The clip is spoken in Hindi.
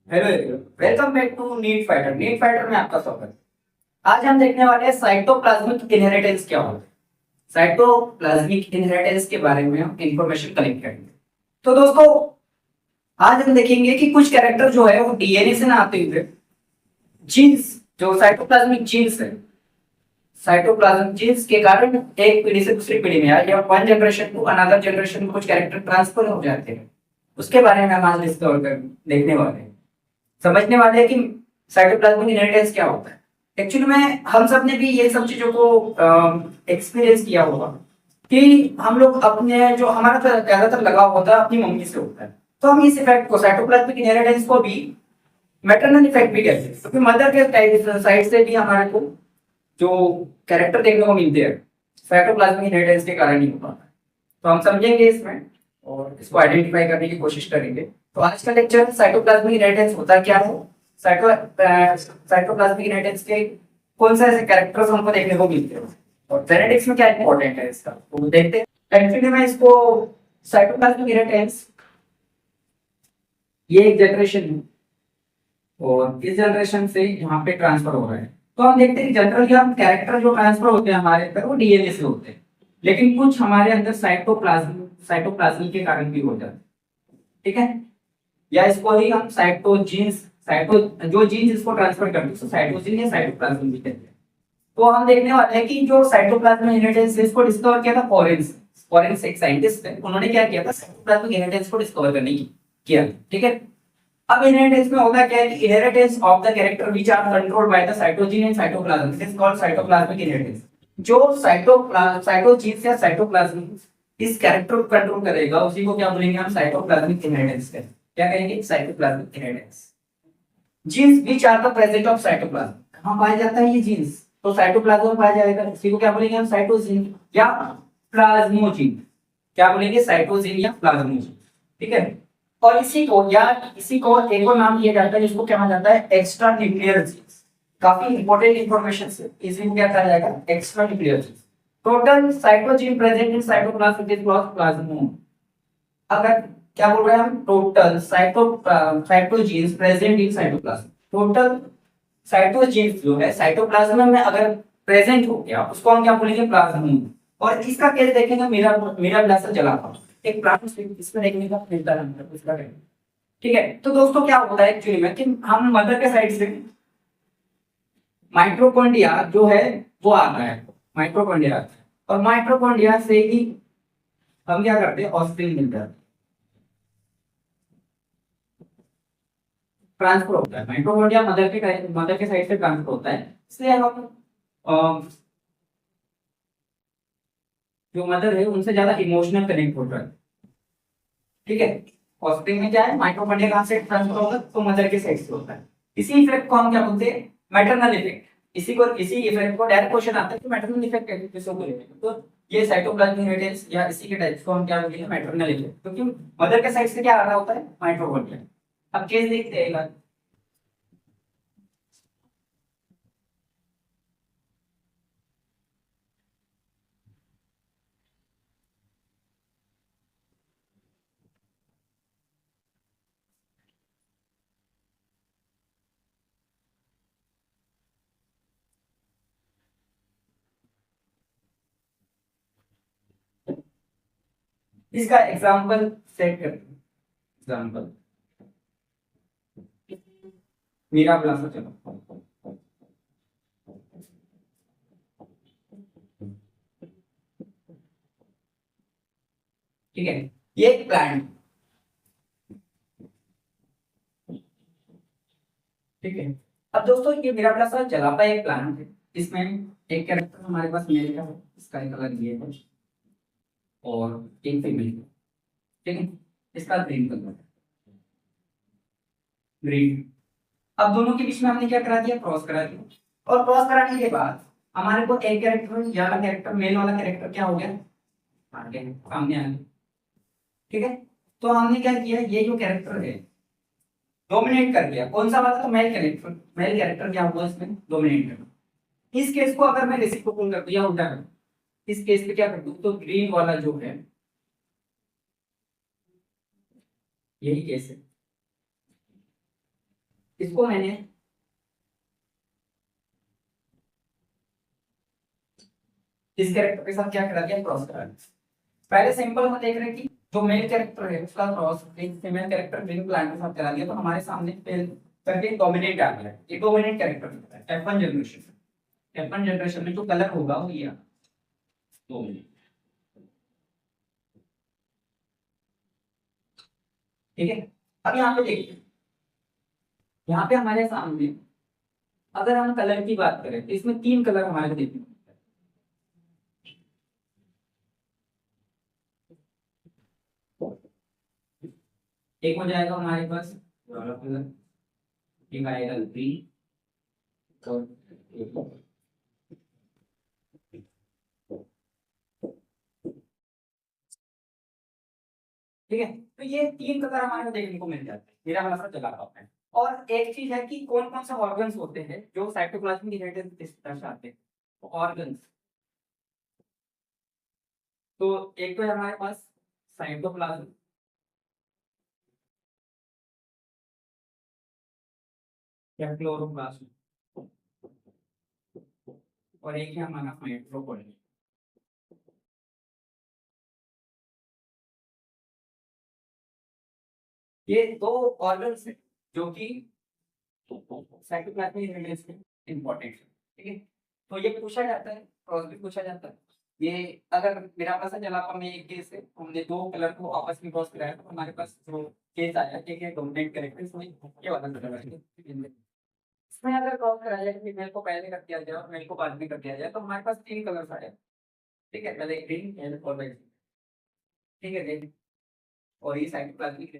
Hello everyone, welcome back to NEET fighter. NEET fighter में आपका स्वागत है। आज हम देखने वाले हैं साइटोप्लाज्मिक इनहेरिटेंस क्या होता है। साइटोप्लाज्मिक इनहेरिटेंस के बारे में हम इंफॉर्मेशन कलेक्ट करेंगे। तो दोस्तों, आज हम देखेंगे कि कुछ कैरेक्टर जो है वो डीएनए से ना आते हुए जीन्स, जो साइटोप्लाज्मिक जीन्स है, साइटोप्लाज्मिक जीन्स के कारण एक पीढ़ी से दूसरी पीढ़ी में या one generation to another generation में कुछ कैरेक्टर ट्रांसफर हो जाते हैं। उसके बारे में हम आज डिस्कवर कर देखने वाले हैं, समझने वाले हैं कि साइटोप्लाज्मिक इनहेरिटेंस क्या होता है। एक्चुअली में हम सब ने भी ये सब चीजों को एक्सपीरियंस किया होगा कि हम लोग अपने जो हमारा ज्यादातर लगाव होता है अपनी मम्मी से होता है। तो हम इस इफेक्ट को, साइटोप्लाज्मिक इनहेरिटेंस को भी मैटरनल इफेक्ट भी कहते हैं, क्योंकि मदर के साइड से भी हमारे को जो कैरेक्टर देखने को मिलते हैं साइटोप्लाज्मिक इनहेरिटेंस के कारण ही होता है। तो हम समझेंगे इसमें और इसको आइडेंटिफाई करने की कोशिश करेंगे। तो आज का लेक्चर साइटोप्लाज्मिक इनहेरिटेंस होता क्या है, साइटोप्लाज्मिक इनहेरिटेंस के कौन से ऐसे कैरेक्टर्स हमको देखने को मिलते हैं और जेनेटिक्स में क्या इंपॉर्टेंट है इसका, तो देखते हैं। एक्चुअली में इसको साइटोप्लाज्मिक इनहेरिटेंस ये एक जनरेशन है और इस जनरेशन से यहाँ पे ट्रांसफर हो रहा है। तो हम देखते हैं कि जनरली हम कैरेक्टर जो ट्रांसफर होते हैं हमारे अंदर वो डीएनए से होते हैं, लेकिन कुछ हमारे अंदर साइटोप्लाज्म के कारण भी हो जाते हैं। ठीक है, या इसको ही हम साइटोजीन्स, साइटो जो जीन्स इसको ट्रांसफर करते हैं, साइटोजीन या साइटोप्लाज्म भी कहते हैं। तो हम देखने वाले हैं कि जो साइटोप्लाज्म इनहेरिटेंस इसको डिस्कवर किया था फॉरेंस, फॉरेंस एक साइंटिस्ट है, उन्होंने क्या किया था, साइटोप्लाज्मिक इनहेरिटेंस को डिस्कवर करने की किया। ठीक है, अब इनहेरिटेंस में होता क्या है कि inheritance of the character which are controlled by the cytogene and cytoplasm, this is called cytoplasmic inheritance. जो साइटोजीन या साइटोप्लाज्म इस कैरेक्टर को कंट्रोल करेगा उसी को क्या बोलेंगे हम, साइटोप्लाज्मिक इनहेरिटेंस कहेंगे। क्या कहेंगे, cytoplasmic inheritance. Genes which are the present of cytoplasm, कहां पाया जाता है ये जीन्स, तो साइटोप्लाज्म में पाया जाएगा, इसी को क्या बोलेंगे हम, साइटोजीन या प्लाज्मोजीन। क्या बोलेंगे, साइटोजीन या प्लाज्मोजीन। ठीक है, और इसी को एक और नाम दिया जाता है जिसको कहा जाता है एक्स्ट्रा न्यूक्लियर जीन्स। काफी इंपॉर्टेंट इंफॉर्मेशन है, इसी को क्या कहा जाएगा, extra nuclear genes. Total cytogene present in cytoplasm is called plasmon. अगर क्या बोल रहे हैं हम, total cytogenes present in cytoplasm, total cytogenes जो है साइटोप्लाज्म में अगर प्रेजेंट हो गया उसको हम क्या बोलेंगे, प्लाज्मोम। और इसका केस देखेंगे मिरर ब्लास्टर जला था, एक प्लांट इसमें देखने का मिलता है उसका। ठीक है, तो दोस्तों क्या होता है एक्चुअली में कि हम मदर के साइड से माइटोकॉन्ड्रिया जो है वो आता है, माइटोकॉन्ड्रिया आता है, और माइटोकॉन्ड्रिया से ही हम क्या करते हैं, ऑस्प्रिंग मिलता है, ट्रांसफर होता है। माइटोकॉन्ड्रिया मदर के साइड से ट्रांसफर होता है, इसलिए हम जो मदर है उनसे ज्यादा इमोशनल कनेक्ट होता है। ठीक है, ऑस्प्रिंग में क्या है, माइटोकॉन्ड्रिया कहां से ट्रांसफर होगा, तो मदर के साइड से होता है। इसी इफेक्ट को हम क्या बोलते हैं, मैटरनल इफेक्ट। इसी इफेक्ट को डायरेक्ट क्वेश्चन आता है कि मैटरनल इफेक्ट किसको बोलेंगे, तो ये साइटोप्लाज्मिक इनहेरिटेंस या इसी के टाइप्स को हम क्या बोलेंगे, मैटरनल इफेक्ट, क्योंकि मदर के साइड से क्या आ रहा होता है, माइटोकॉन्ड्रिया। अब केस देखते हैं। इसका एग्जांपल सेट करते हैं। एग्जांपल मेरा क्लास चलो। ठीक है, ये एक प्लांट, ठीक है। अब दोस्तों ये मेरा क्लास जलापा एक प्लांट है, इसमें एक कैरेक्टर हमारे पास मेल का है, इसका एक कलर ये है और एक फीमेल है। ठीक है, इसका ग्रीन कलर है, ग्रीन। अब दोनों के बीच में हमने क्या करा दिया, क्रॉस करा दिया, और क्रॉस कराने के बाद हमारे को एक कैरेक्टर, ये वाला कैरेक्टर, मेल वाला कैरेक्टर क्या हो गया, आ गया सामने आ गया। ठीक है, तो हमने क्या किया, ये जो कैरेक्टर है डोमिनेट कर गया, कौन सा वाला, तो मेल कैरेक्टर, मेल कैरेक्टर क्या हुआ इसमें, डोमिनेट कर। इस केस को अगर मैं रेसिप्रोकल कर दूं या उल्टा कर दूं, इस केस पे क्या कर दूं, तो ग्रीन वाला जो है, यही केस है, इसको मैंने इस कैरेक्टर के साथ क्या करा दिया, क्रॉस करा दिया। पहले सिंपल में देख रहे हैं कि जो मेल कैरेक्टर है उसका क्रॉस एक फीमेल कैरेक्टर ग्रीन प्लांट के साथ करा दिया, तो हमारे सामने करके डोमिनेट आ गया, ये डोमिनेट कैरेक्टर होता है F1 जनरेशन। F1 जनरेशन में जो कलर होगा वो ये डोमिनेट, ठीक है। अब यहाँ पे देखिए, यहाँ पे हमारे सामने अगर हम कलर की बात करें तो इसमें 3 कलर हमारे को देखने को मिलते हैं। एक हो जाएगा हमारे पास वाला कलर, एक आएगा ग्रीन, और ठीक है। तो ये 3 कलर हमारे को देखने को मिल जाते हैं, मेरा वाला चला पाता है। और एक चीज है कि कौन कौन से ऑर्गन्स होते हैं जो साइटोप्लाज्म की दर्शाते हैं, ऑर्गन्स। तो एक तो है हमारे पास साइटोप्लाज्म, या क्लोरोप्लास्ट, और एक है हमारा माइटोकॉन्ड्रिया। ये दो ऑर्गन्स हैं जो कि साइटोप्लाज्मिक यूनिट्स में इंपॉर्टेंट है, ठीक है। तो ये पूछा जाता है, क्रॉस भी पूछा जाता है। ये अगर मेरा पता चला में एक केस है, हमने दो कलर को आपस में क्रॉस कराया तो हमारे पास जो केस आया, ठीक है, डोमिनेंट कैरेक्टर इसमें ये वाला कलर है। इसमें अगर क्रॉस कराया जाए, फीमेल को पहले कर दिया जाए और मेल को बाद में कर दिया जाए, तो हमारे पास 3 कलर्स आए, ठीक है, पहले ग्रीन और वाइट, ठीक है। और ये साइटोप्लाज्मिक